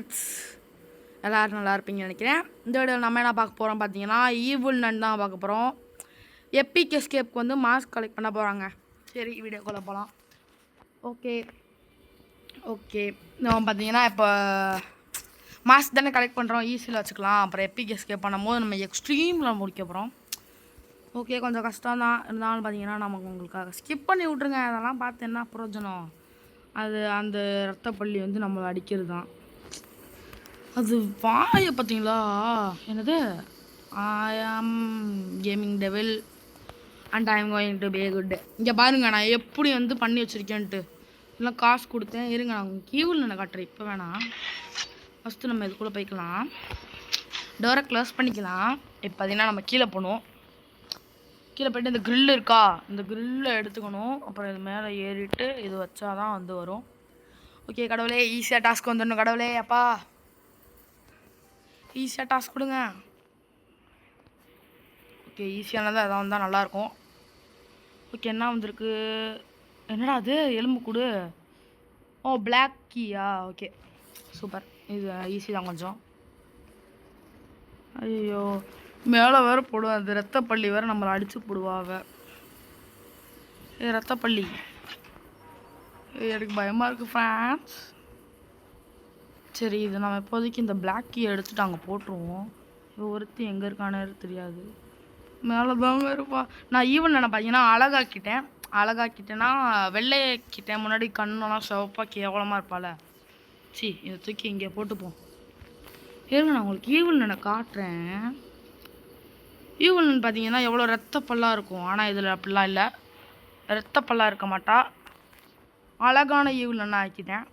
Friends, எல்லோரும் நல்லா இருப்பீங்கன்னு நினைக்கிறேன். இந்த வீடியோவில் நம்ம என்ன பார்க்க போகிறோம் பார்த்தீங்கன்னா, ஈவில் நன் தான் பார்க்க போகிறோம். எப்பிக் எஸ்கேப்க்கு வந்து மாஸ்க் கலெக்ட் பண்ண போகிறாங்க. சரி, வீடியோக்குள்ளே போகலாம். ஓகே நம்ம பார்த்தீங்கன்னா இப்போ மாஸ்க் தானே கலெக்ட் பண்ணுறோம், ஈஸியில் வச்சுக்கலாம். அப்புறம் எப்பிக் எஸ்கேப் பண்ணும்போது நம்ம எக்ஸ்ட்ரீமில் முடிக்க போகிறோம். ஓகே, கொஞ்சம் கஷ்டம் தான் இருந்தாலும் பார்த்தீங்கன்னா நமக்கு உங்களுக்காக ஸ்கிப் பண்ணி விட்ருங்க. அதெல்லாம் பார்த்து என்ன பிரயோஜனம்? அது அந்த ரத்தப்பள்ளி வந்து நம்மளை அடிக்கிறது தான். அது வாயை பார்த்தீங்களா? என்னது? ஐ ஆம் gaming devil and I am going to be good. இங்கே பாருங்க, நான் எப்படி வந்து பண்ணி வச்சுருக்கேன்ட்டு. இல்லை காசு கொடுத்தேன். இருங்க, நான் உங்களுக்கு கீவில் நான் காட்டுறேன். இப்போ வேணாம், ஃபஸ்ட்டு நம்ம இதுக்குள்ளே போய்க்கலாம். டோரை க்ளோஸ் பண்ணிக்கலாம். இப்போ பார்த்தீங்கன்னா நம்ம கீழே போகணும். கீழே போய்ட்டு இந்த க்ரில் இருக்கா, இந்த க்ரில்லை எடுத்துக்கணும். அப்புறம் இது மேலே ஏறிட்டு இது வச்சா தான் வந்து வரும். ஓகே கடவுளே, ஈஸியாக டாஸ்க் வந்துடணும். கடவுளே அப்பா, ஈஸியாக டாஸ்க் கொடுங்க. ஓகே, ஈஸியானதாக எதாவது வந்தால் நல்லாயிருக்கும். ஓகே, என்ன வந்திருக்கு? என்னடா அது? எலும்பு கூடு. ஓ, பிளாக் கீயா? ஓகே சூப்பர், இது ஈஸி தான் கொஞ்சம். ஐயோ, மேலே வேறு போடுவோம். அது ரத்தப்பள்ளி வேறு நம்மளை அடித்து போடுவாங்க. ரத்தப்பள்ளி எனக்கு பயமாக இருக்குது ஃப்ரெண்ட்ஸ். சரி, இது நம்ம இப்போதைக்கு இந்த பிளாக் கீயை எடுத்துகிட்டு அங்கே போட்டுருவோம். ஒருத்தி எங்கே இருக்கானே தெரியாது. மேலே தாங்க இருப்பா. நான் ஈவன் நான் பார்த்தீங்கன்னா அழகாக்கிட்டேன்னா வெள்ளையாக்கிட்டேன். முன்னாடி கண்ணெல்லாம் சிவப்பாக கேவலமாக இருப்பாள். இதை தூக்கி இங்கே போட்டுப்போம். ஏங்க, நான் உங்களுக்கு ஈவல் நான் காட்டுறேன். ஈவல் பார்த்தீங்கன்னா எவ்வளோ ரத்தப்பல்லாக இருக்கும். ஆனால் இதில் அப்படிலாம் இல்லை, ரத்தப்பல்லாக இருக்க மாட்டா. அழகான ஈவல் நான் ஆக்கிட்டேன்.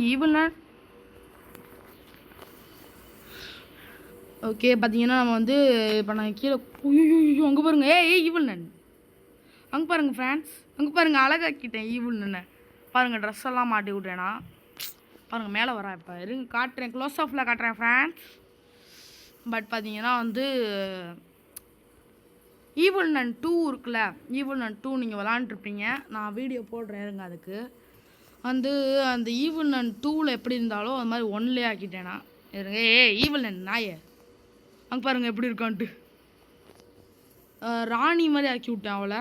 ஈவல் ஓகே, பார்த்தீங்கன்னா நம்ம வந்து இப்போ நான் கீழே அங்கே பாருங்க. ஈவில் நன் அங்கே பாருங்கள் ஃப்ரெண்ட்ஸ், அங்கே பாருங்கள். அழகாக்கிட்டேன் ஈவில் நன்னை பாருங்கள். ட்ரெஸ் எல்லாம் மாட்டி விட்றேன்னா பாருங்கள். மேலே வரேன். இப்போ இருங்க காட்டுறேன், க்ளோஸ் ஆஃபில் காட்டுறேன் ஃப்ரெண்ட்ஸ். பட் பார்த்தீங்கன்னா வந்து ஈவில் நன் 2 இருக்குல்ல, ஈவில் நன் 2 நீங்கள் விளாண்டுருப்பீங்க. நான் வீடியோ போடுறேன் இருங்க. அதுக்கு வந்து அந்த ஈவில் நன் 2ல் எப்படி இருந்தாலோ அது மாதிரி 1லேயே ஆக்கிட்டேன்னா இருங்க. ஈவில் நன் நாயே அங்கே பாருங்கள் எப்படி இருக்கான்ட்டு. ராணி மாதிரி ஆக்கி விட்டேன் அவளை.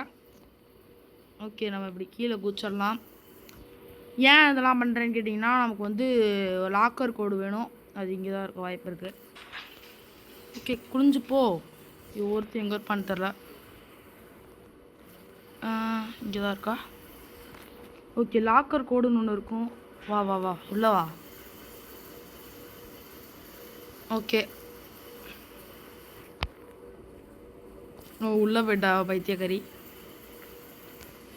ஓகே, நம்ம இப்படி கீழே குச்சிடலாம். ஏன் இதெல்லாம் பண்ணுறேன்னு கேட்டிங்கன்னா, நமக்கு வந்து லாக்கர் கோடு வேணும். அது இங்கே தான் இருக்க வாய்ப்பு இருக்குது. ஓகே, குளிஞ்சுப்போ. ஒருத்தர் எங்கே இருப்பான்னு தெரில. இங்கே தான் இருக்கா? ஓகே, லாக்கர் கோடுன்னு ஒன்று இருக்கும். வா வா வா உள்ள வா. ஓகே, உள்ளே போயிட்டா பைத்தியக்காரி.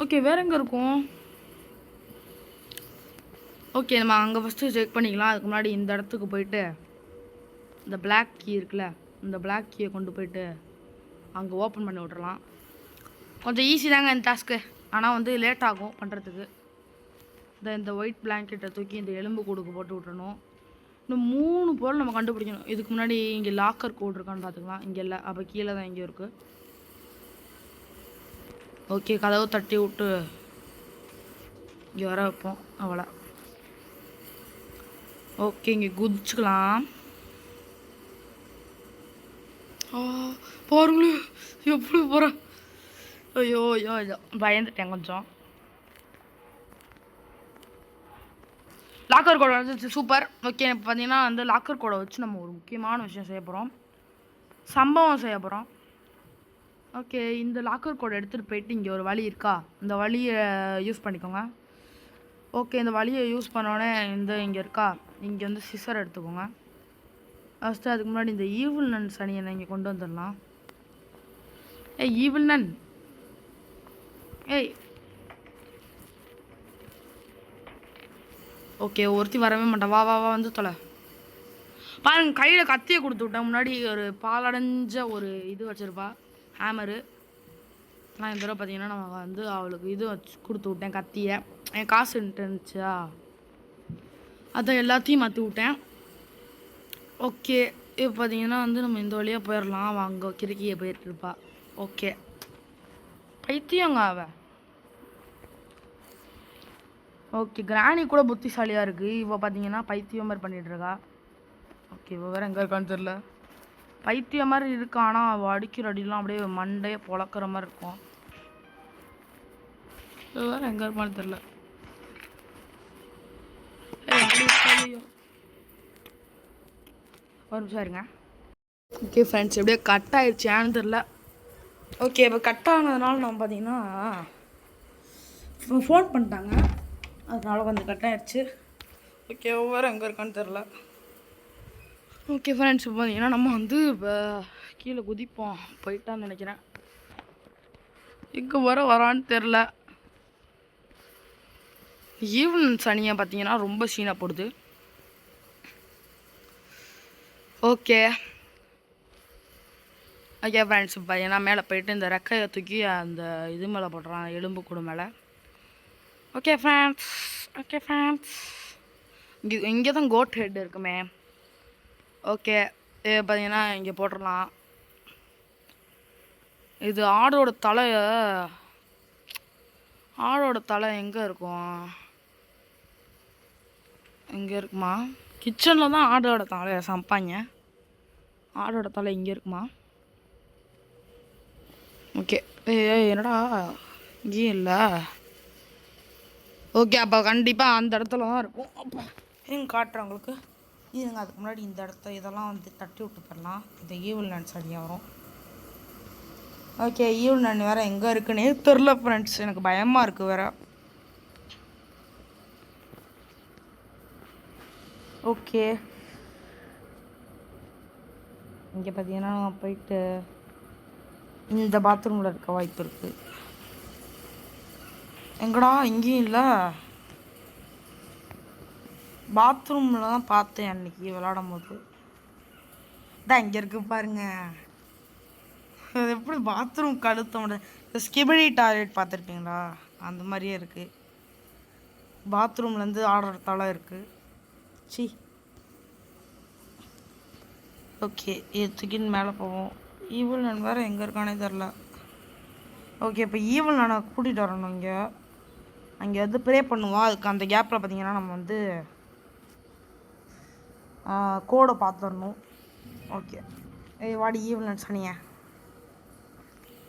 ஓகே, வேறு எங்கே இருக்கும்? ஓகே, நம்ம அங்கே ஃபஸ்ட்டு செக் பண்ணிக்கலாம். அதுக்கு முன்னாடி இந்த இடத்துக்கு போயிட்டு இந்த பிளாக் கீ இருக்குல்ல, இந்த பிளாக் கீயை கொண்டு போயிட்டு அங்கே ஓப்பன் பண்ணி விட்றலாம். கொஞ்சம் ஈஸி தாங்க இந்த டாஸ்க்கு, ஆனால் வந்து லேட் ஆகும் பண்ணுறதுக்கு. இந்த ஒயிட் பிளாங்கெட்டை தூக்கி இந்த எலும்பு கூடுக்கு போட்டு விட்றணும். இன்னும் 3 பொருள் நம்ம கண்டுபிடிக்கணும். இதுக்கு முன்னாடி இங்கே லாக்கர் கோடு இருக்கான்னு பார்த்துக்கலாம். இங்கே இல்லை, அப்போ கீழே தான் இங்கே இருக்குது. ஓகே, கதவு தட்டி விட்டு இங்கே வர வைப்போம். அவ்வளோ. ஓகே, இங்கே குதிச்சுக்கலாம். பாருங்களே எப்படி போகிறேன். ஐயோ பயந்துட்டேன் கொஞ்சம். லாக்கர் கோடை வச்சு சூப்பர். ஓகே, இப்போ பார்த்தீங்கன்னா வந்து லாக்கர் கோடை வச்சு நம்ம ஒரு முக்கியமான விஷயம் செய்ய போகிறோம். சம்பவம் செய்ய போகிறோம். ஓகே, இந்த லாக்கர் கோடை எடுத்துகிட்டு போயிட்டு இங்கே ஒரு வழி இருக்கா, இந்த வழியை யூஸ் பண்ணிக்கோங்க. ஓகே, இந்த வழியை யூஸ் பண்ணோடனே இங்கே இருக்கா, இங்கே வந்து சிசர் எடுத்துக்கோங்க. ஃபஸ்ட்டு அதுக்கு முன்னாடி இந்த ஈவில் நன் சனியை இங்கே கொண்டு வந்துடலாம். ஈவில் நன் ஓகே, ஒருத்தி வரவே மாட்டான். வா வா வா வந்து தொலை. பாருங்க, கையில் கத்தியை கொடுத்து விட்டேன். முன்னாடி ஒரு பாலடைஞ்ச ஒரு இது வச்சுருப்பா, ஹேமரு. நான் இந்த தடவை பார்த்தீங்கன்னா நம்ம வந்து அவளுக்கு இது வச்சு கொடுத்து விட்டேன், கத்தியை. என் காசு இருந்துச்சா, அதை எல்லாத்தையும் மாற்றி விட்டேன். ஓகே, இப்போ பார்த்தீங்கன்னா வந்து நம்ம இந்த வழியாக போயிடலாம். வாங்க, கிறுக்கியை போயிட்டுருப்பா. ஓகே, பைத்தியங்க அவ. ஓகே, கிராணி கூட புத்திசாலியாக இருக்குது. இவ பார்த்தீங்கன்னா பைத்தியம் மாதிரி பண்ணிகிட்டு இருக்கா. ஓகே, இவ வேறு எங்கே இருக்கான்னு தெரில. பைத்தியம் மாதிரி இருக்கா, ஆனால் அவள் அடிக்கிற அடிலாம் அப்படியே மண்டையை பொழக்கிற மாதிரி இருக்கும். இவ வேறு எங்கே இருப்பான்னு தெரில. ஒரு நிமிஷம் இருங்க. ஓகே ஃப்ரெண்ட்ஸ், எப்படியோ கட் ஆகிடுச்சான்னு தெரில. ஓகே, இப்போ கட் ஆனதுனால நம்ம பார்த்தீங்கன்னா ஃபோன் பண்ணிட்டாங்க, அதனால கொஞ்சம் கட் ஆகிடுச்சு. ஓகே, ஒவ்வொரு எங்கே இருக்கான்னு தெரில. ஓகே ஃப்ரெண்ட்ஸ், இப்போ பார்த்தீங்கன்னா நம்ம வந்து இப்போ கீழே குதிப்போம் போயிட்டான்னு நினைக்கிறேன். எங்கே வரான்னு தெரில. ஈவன் சனியாக பார்த்தீங்கன்னா ரொம்ப சீனாக போடுது. ஓகே ஓகே ஃப்ரெண்ட்ஸ், பார்த்தீங்கன்னா மேலே போயிட்டு இந்த ரெக்கையை தூக்கி அந்த இது மேலே போடுறான், எலும்பு கூடு மேலே. ஓகே ஃப்ரெண்ட்ஸ், இங்கே தான் கோட் ஹெட் இருக்குமே. ஓகே, பார்த்தீங்கன்னா இங்கே போட்டுடலாம். இது ஆடோட தலை எங்கே இருக்கும்? இங்கே இருக்குமா? கிச்சனில் தான் ஆடோட தலையை சமைப்பாங்க. ஆடோட தலை இங்கே இருக்குமா? ஓகே, என்னடா இங்கேயும் இல்லை. ஓகே, அப்போ கண்டிப்பாக அந்த இடத்துல தான் இருக்கும். அப்போ எங்க காட்டுறேன் உங்களுக்கு. இதுங்க அதுக்கு முன்னாடி இந்த இடத்த இதெல்லாம் வந்து தட்டி விட்டு தரலாம். இந்த ஈவில் நன் சரியாக வரும். ஓகே, ஈவில் நன் வேறு எங்கே இருக்குன்னே தெரில ஃப்ரெண்ட்ஸ், எனக்கு பயமாக இருக்குது வேறு. ஓகே, இங்கே பார்த்தீங்கன்னா போயிட்டு இந்த பாத்ரூமில் இருக்க வாய்ப்பு இருக்குது. எங்கடா இங்கேயும் இல்லை. பாத்ரூமில் தான் பார்த்தேன் அன்றைக்கி விளாடும் போது. இதான் இங்கே இருக்குது பாருங்க. அது எப்படி பாத்ரூம் கழுத்த முடியாது? இந்த ஸ்கிபிடி டாய்லெட் பார்த்துருப்பீங்களா? அந்த மாதிரியே இருக்குது. பாத்ரூம்லேருந்து ஆடுறதால இருக்குது. சி ஓகே, தூக்கின்னு மேலே போவோம். ஈவில் நான் வேறு எங்கே இருக்கானே தெரில. ஓகே, இப்போ ஈவில் நான் கூட்டிகிட்டு வரணும். அங்கே வந்து ப்ரே பண்ணுவோம். அதுக்கு அந்த கேப்பில் பார்த்தீங்கன்னா நம்ம வந்து கோடை பார்த்துடணும். ஓகே, வாடி ஈவில் நான் சனியா.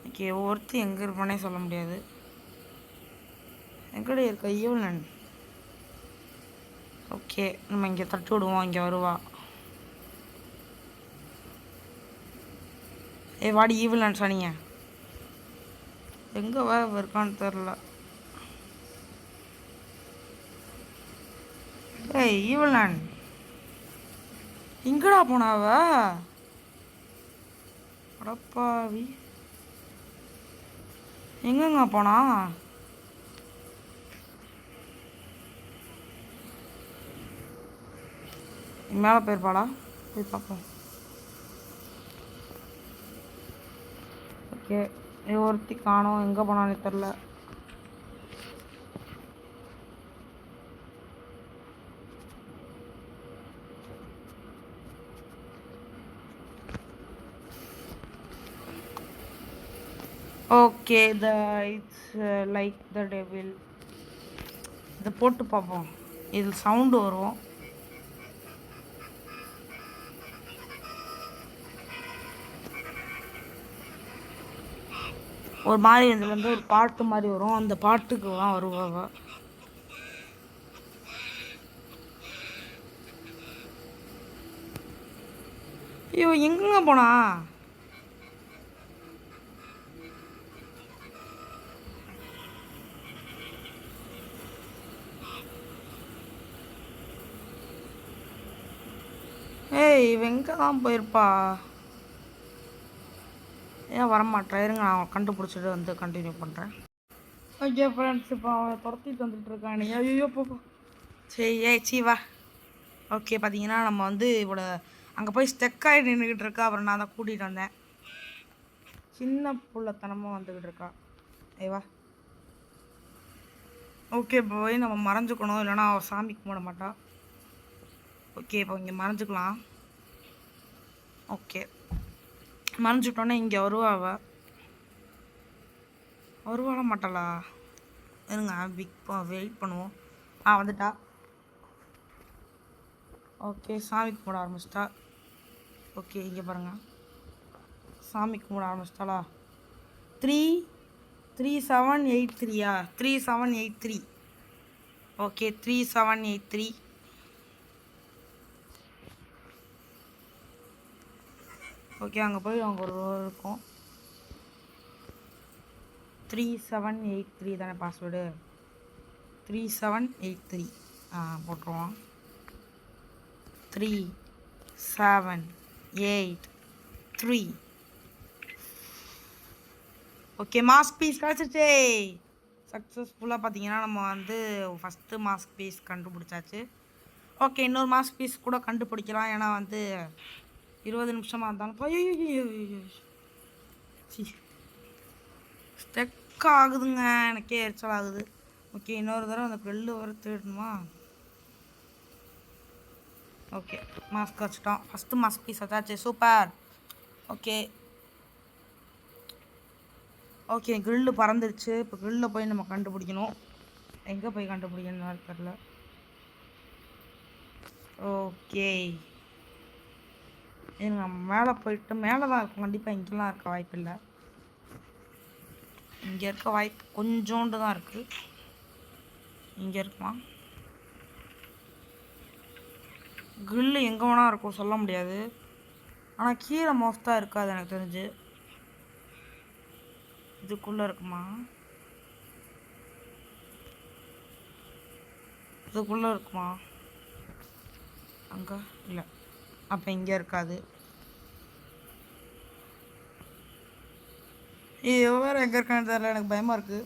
ஓகே, ஒருத்தி எங்கே இருப்பானே சொல்ல முடியாது. எங்கடைய இருக்க ஈவில் நான். ஓகே, நம்ம இங்கே தட்டி விடுவோம். இங்கே வருவா. வாடி ஈவில் நான் சனிய. எங்கே இருக்கான்னு தெரில. ஈவில் நான் எங்கடா போனாவ? அடப்பாவி, எங்கங்க போனா? மேலே போயிருப்பாளா? போய் பார்ப்போம். ஓகே, ஒருத்தி காணோம், எங்கே போனான்னு தெரில. Okay, it's like the devil. இதை போட்டு பார்ப்போம். இதில் சவுண்டு வரும். ஒரு மாதிரி இதுலேருந்து ஒரு பாட்டு மாதிரி வரும். அந்த பாட்டுக்கு தான் வருவாங்க. ஐயோ, எங்கங்க போனா? எங்கே தான் போயிருப்பா? ஏன் வரமாட்டேன்? இருங்க, நான் கண்டுபிடிச்சிட்டு வந்து கண்டினியூ பண்ணுறேன். ஓகே ஃப்ரெண்ட்ஸ், இப்போ அவன் துரத்திட்டு வந்துட்டு இருக்கானே. ஐயோ போ. சரி, சீவா. ஓகே, பார்த்தீங்கன்னா நம்ம வந்து இவ்வளோ அங்கே போய் ஸ்டெக்காகி நின்றுக்கிட்டு இருக்கா. அப்புறம் நான் தான் கூட்டிகிட்டு வந்தேன். சின்ன புள்ளத்தனமாக வந்துக்கிட்டு இருக்கா. ஏவா. ஓகே, போய் நம்ம மறைஞ்சுக்கணும், இல்லைனா அவள் சாமி கும்பிட மாட்டா. ஓகே, இப்போ இங்கே மறைஞ்சிக்கலாம். ஓகே, மறைஞ்சிட்டோன்னே இங்கே வருவாள மாட்டாளா? இருங்க, வெயிட் பண்ணுவோம். வந்துட்டா. ஓகே சாமி கும்பிட ஆரம்பிச்சிட்டா. ஓகே இங்கே பாருங்கள், சாமி கும்பிட ஆரம்பிச்சிட்டாளா? 3783 3783. ஓகே 3783. ஓகே அங்கே போய் அங்கே ஒரு இருக்கும். 3783 தானே பாஸ்வேர்டு? 3783 போட்டுருவோம். 3783. ஓகே மாஸ்க் பீஸ் கிடச்சிருச்சே சக்ஸஸ்ஃபுல்லாக. பார்த்தீங்கன்னா நம்ம வந்து ஃபஸ்ட்டு மாஸ்க் பீஸ் கண்டுபிடிச்சாச்சு. ஓகே இன்னொரு மாஸ்க் பீஸ் கூட கண்டுபிடிக்கலாம், ஏன்னா வந்து 20 நிமிஷமாக இருந்தாலும் ஸ்டெக் ஆகுதுங்க, எனக்கே எரிச்சல் ஆகுது. ஓகே இன்னொரு தடவை அந்த பெல்லு வர தேடணுமா? ஓகே மாஸ்க் வச்சுட்டோம். ஃபஸ்ட்டு மாஸ்க் பீஸ் வச்சாச்சு, சூப்பர். ஓகே ஓகே கிரில்லு பறந்துருச்சு. இப்போ கிரில்லில் போய் நம்ம கண்டுபிடிக்கணும். எங்கே போய் கண்டுபிடிக்கணும்னு தெரில. ஓகே எங்க மேலே போயிட்டு மேலே தான் இருக்கும் கண்டிப்பாக. இங்கெல்லாம் இருக்க வாய்ப்பு இல்லை. இங்கே இருக்க வாய்ப்பு கொஞ்சோண்டு தான் இருக்குது. இங்கே இருக்குமா? கிரில்லு எங்கே வேணா இருக்கும், சொல்ல முடியாது. ஆனால் கீழே மோஸ்ட்டாக இருக்காது எனக்கு தெரிஞ்சு. இதுக்குள்ளே இருக்குமா? இதுக்குள்ளே இருக்குமா? அங்கே இல்லை, அப்போ இங்கே இருக்காது. வேறு எங்கே இருக்கான்னு தெரியல, எனக்கு பயமாக இருக்குது.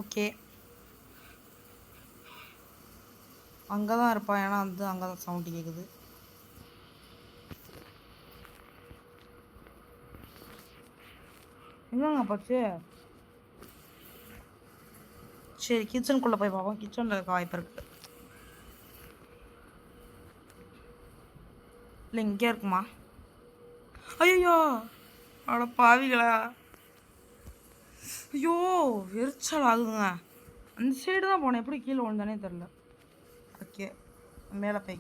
ஓகே அங்கே தான் இருப்பான், ஏன்னா வந்து அங்கே தான் சவுண்டு கேட்குது. எங்கங்க போச்சு? சரி கிச்சனுக்குள்ளே போய் பார்ப்போம். கிச்சனில் இருக்க வாய்ப்பு இருக்குது. இல்லை இங்கே இருக்குமா? ஐயோ அவ்வளோ பாவிகளா! ஐயோ எரிச்சல் ஆகுதுங்க. அந்த சைடு தான் போனேன், எப்படி கீழே விழுந்தானே தெரில. ஓகே மேலே போய்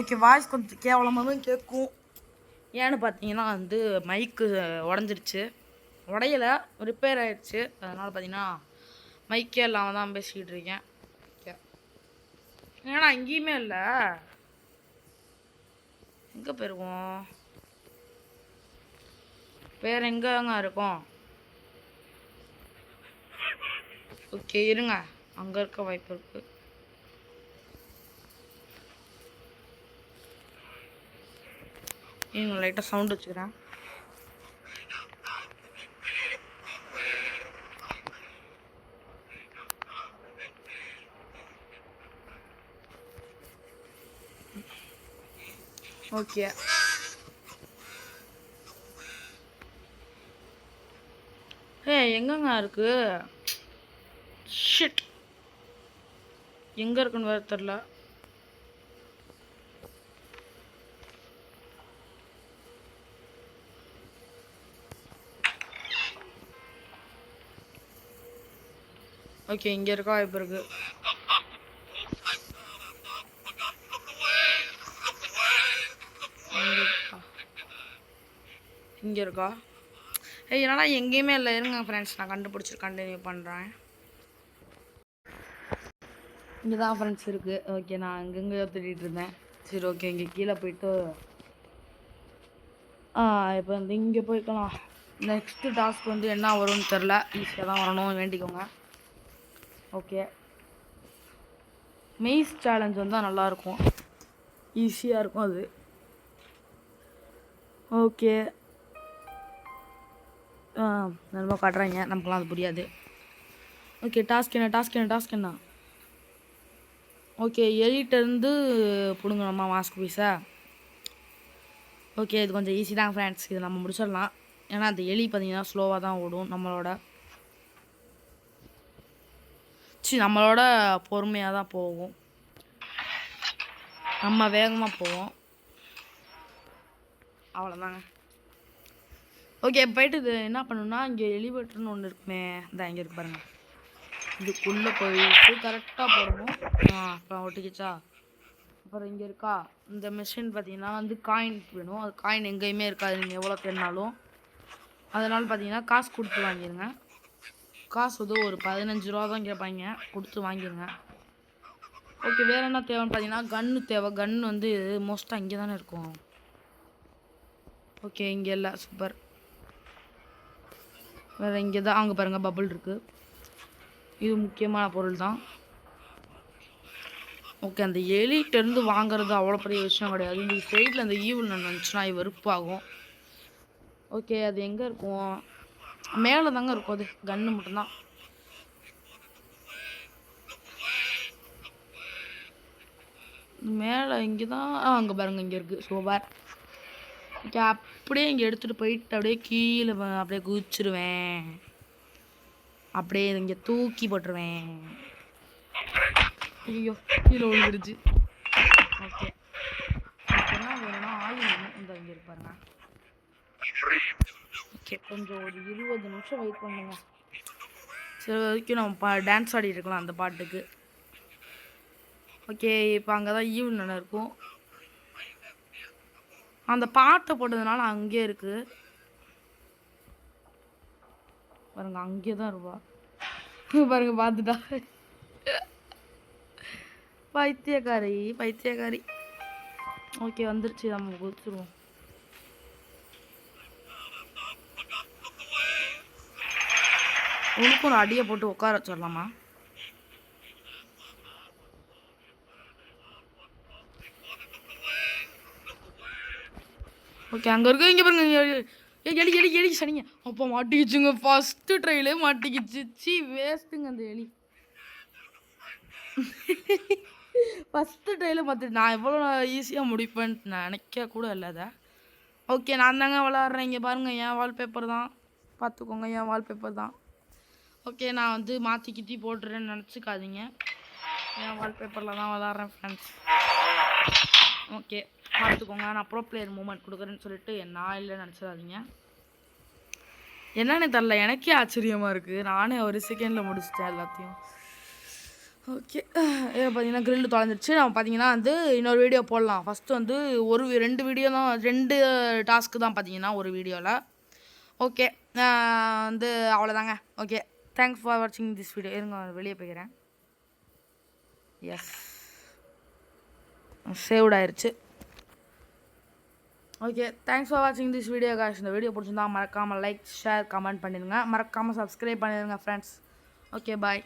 ஓகே வாய்ஸ் கொஞ்சம் கேவலமாக தான் கேட்கும். ஏன்னு பார்த்தீங்கன்னா வந்து மைக்கு உடஞ்சிருச்சு. உடையலை, ரிப்பேர் ஆகிடுச்சு. அதனால் பார்த்தீங்கன்னா மைக்கே இல்லாமல் தான் பேசிக்கிட்டு இருக்கேன். ஓகே ஏன்னா எங்கேயுமே இல்லை. எங்கே போயிருக்கோம்? வேறு எங்கேங்க இருக்கும்? ஓகே இருங்க, அங்கே இருக்க வாய்ப்பு இருக்கு. இருங்க லைட்டாக சவுண்ட் வச்சுக்கிறேன். ஓகே எங்கங்க இருக்கு? ஷிட் எங்கே இருக்குன்னு வேறு தெரில. ஓகே இங்கே இருக்க வாய்ப்பு இருக்கு. இங்கே இருக்கா? என்னடா எங்கேயுமே இல்லை. இருங்க ஃப்ரெண்ட்ஸ், நான் கண்டுபிடிச்சி கண்டினியூ பண்ணுறேன். இங்கே தான் ஃப்ரெண்ட்ஸ் இருக்குது. ஓகே நான் அங்கங்கே தேடிட்டு இருந்தேன். சரி ஓகே இங்கே கீழே போயிட்டு இப்போ வந்து இங்கே போய்க்கலாம். நெக்ஸ்ட்டு டாஸ்க் வந்து என்ன வரும்னு தெரில. ஈஸியாக தான் வரணும், வேண்டிக்கோங்க. ஓகே மெய்ஸ் சேலஞ்ச் வந்தால் நல்லாயிருக்கும், ஈஸியாக இருக்கும் அது. ஓகே நல்லா காட்டுறாங்க, நமக்குலாம் அது புரியாது. ஓகே டாஸ்க் என்ன? ஓகே எலிட்டேருந்து பிடுங்கணுமா மாஸ்க் பீஸை? ஓகே இது கொஞ்சம் ஈஸி தான் ஃப்ரெண்ட்ஸ், இது நம்ம முடிச்சிடலாம். ஏன்னா அந்த எலி பார்த்திங்கன்னா ஸ்லோவாக தான் ஓடும், நம்மளோட பொறுமையாக தான் போகும். நம்ம வேகமாக போவோம், அவ்வளோதாங்க. ஓகே போயிட்டு இது என்ன பண்ணணும்னா, இங்கே எலிவேட்டர்னு ஒன்று இருக்குமே, இந்த இங்கே இருக்கு பாருங்கள். இதுக்குள்ளே போயிட்டு கரெக்டாக போடணும். அப்புறம் ஒட்டிக்கிச்சா. அப்புறம் இங்கே இருக்கா இந்த மிஷின் பார்த்தீங்கன்னா வந்து காயின் வேணும். அது காயின் எங்கேயுமே இருக்காது நீங்கள் எவ்வளோ தேடினாலும். அதனால் பார்த்தீங்கன்னா காசு கொடுத்து வாங்கிடுங்க. காசு வந்து ஒரு 15 ரூபா தான் கேட்பாங்க, கொடுத்து வாங்கிடுங்க. ஓகே, வேறு என்ன தேவைன்னு பார்த்தீங்கன்னா கன்று தேவை. கன்று வந்து மோஸ்ட்டாக இங்கே தானே இருக்கும். ஓகே, இங்கே இல்லை. சூப்பர். வேறு இங்கே தான் அங்கே பாருங்கள் பபுள் இருக்குது. இது முக்கியமான பொருள் தான். ஓகே, அந்த எலிகிட்டேருந்து வாங்குறது அவ்வளோ பெரிய விஷயம் கிடையாது. இந்த சைடில் அந்த ஈவில் நினச்சுன்னா இது வெறுப்பாகும். ஓகே, அது எங்கே இருக்கும்? மேலே தாங்க இருக்கும். அது கன்று மட்டும்தான். மேலே இங்கே தான் அங்கே பாருங்க, இங்கே இருக்குது. சூப்பர். ஓகே, அப்படியே இங்கே எடுத்துகிட்டு போயிட்டு அப்படியே கீழே அப்படியே குதிச்சிருவேன். அப்படியே இங்கே தூக்கி போட்டுருவேன். ஐயோ, கீழே விழுந்துருச்சு. ஓகே, என்ன வேணும்னா ஆயில் இந்த இங்கே இருப்பாருங்க. ஓகே, கொஞ்சம் ஒரு 20 நிமிஷம் வெயிட் பண்ணுங்க. சரி, வரைக்கும் நம்ம டான்ஸ் ஆடிட்டு இருக்கலாம் அந்த பாட்டுக்கு. ஓகே, இப்போ அங்கே தான் ஈவில் நல்லா இருக்கும். அந்த பாட்டை போட்டதுனால அங்கே இருக்குது பாருங்க. அங்கே தான் இருப்பா பாருங்க, பார்த்துட்டா. பைத்தியக்காரி. ஓகே, வந்துருச்சு. நம்ம குதிச்சிருவோம். உனக்கும் ஒரு அடியை போட்டு உட்கார வச்சிடலாமா? ஓகே, அங்கே இருக்கு. இங்கே பாருங்க, எலி சனிங்க. அப்போ மாட்டிக்கிச்சுங்க. ஃபஸ்ட்டு ட்ரையிலே மாட்டிக்கிச்சு. வேஸ்ட்டுங்க அந்த எலி. ஃபஸ்ட்டு ட்ரையில் பார்த்துட்டு நான் எவ்வளோ ஈஸியாக முடிப்பேன்ட்டு நினைக்க கூட இல்லை அதை. ஓகே, நான் தாங்க விளாட்றேன். இங்கே பாருங்கள், என் வால்பேப்பர் தான். பார்த்துக்கோங்க, என் வால்பேப்பர் தான். ஓகே, நான் வந்து மாற்றிக்கிட்டி போட்டுறேன்னு நினச்சிக்காதீங்க. என் வால்பேப்பரில் தான் விளாட்றேன் ஃப்ரெண்ட்ஸ். ஓகே, பார்த்துக்கோங்க. நான் ப்ரோ பிளேயர் மூமெண்ட் கொடுக்குறேன்னு சொல்லிட்டு நான் இல்லை நினச்சிடாதீங்க. என்னன்னு தெரில, எனக்கே ஆச்சரியமாக இருக்குது. நானே ஒரு செகண்டில் முடிச்சிட்டேன் எல்லாத்தையும். ஓகே, பார்த்தீங்கன்னா கிரில் தொலைஞ்சிருச்சு. நம்ம பார்த்தீங்கன்னா வந்து இன்னொரு வீடியோ போடலாம். ஃபஸ்ட்டு வந்து 2 வீடியோ தான், 2 டாஸ்க்கு தான் பார்த்தீங்கன்னா ஒரு வீடியோவில். ஓகே, வந்து அவ்வளோதாங்க. ஓகே, தேங்க்ஸ் ஃபார் வாட்சிங் திஸ் வீடியோ. இருங்க, வெளியே போய்க்கிறேன். எஸ், சேவ்ட் ஆயிடுச்சு. ஓகே, தேங்க்ஸ் ஃபார் வாட்சிங் திஸ் வீடியோ காய்ஸ். இந்த வீடியோ பிடிச்சிருந்தா மறக்காமல் லைக், ஷேர், கமெண்ட் பண்ணிடுங்க. மறக்காமல் சப்ஸ்கிரைப் பண்ணிடுங்க ஃப்ரெண்ட்ஸ். ஓகே, பாய்.